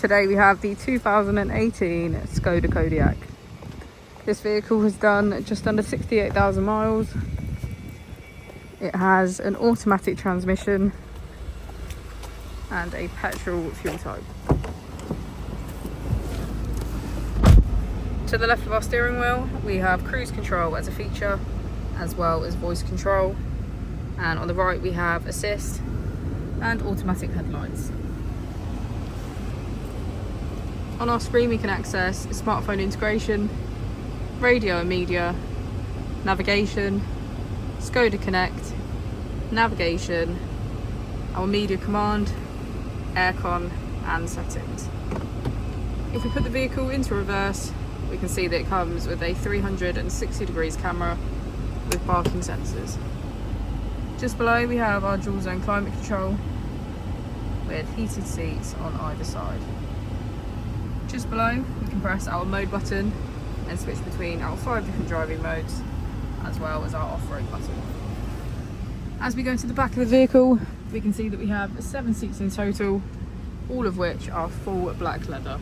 Today we have the 2018 Skoda Kodiaq. This vehicle has done just under 68,000 miles. It has an automatic transmission and a petrol fuel type. To the left of our steering wheel we have cruise control as a feature, as well as voice control, and on the right we have assist and automatic headlights. On our screen we can access smartphone integration, radio and media, navigation, Skoda Connect, navigation, our media command, aircon and settings. If we put the vehicle into reverse, we can see that it comes with a 360 degrees camera with parking sensors. Just below we have our dual zone climate control with heated seats on either side. Just below we can press our mode button and switch between our 5 different driving modes, as well as our off-road button. As we go into the back of the vehicle we can see that we have 7 seats in total, all of which are full black leather.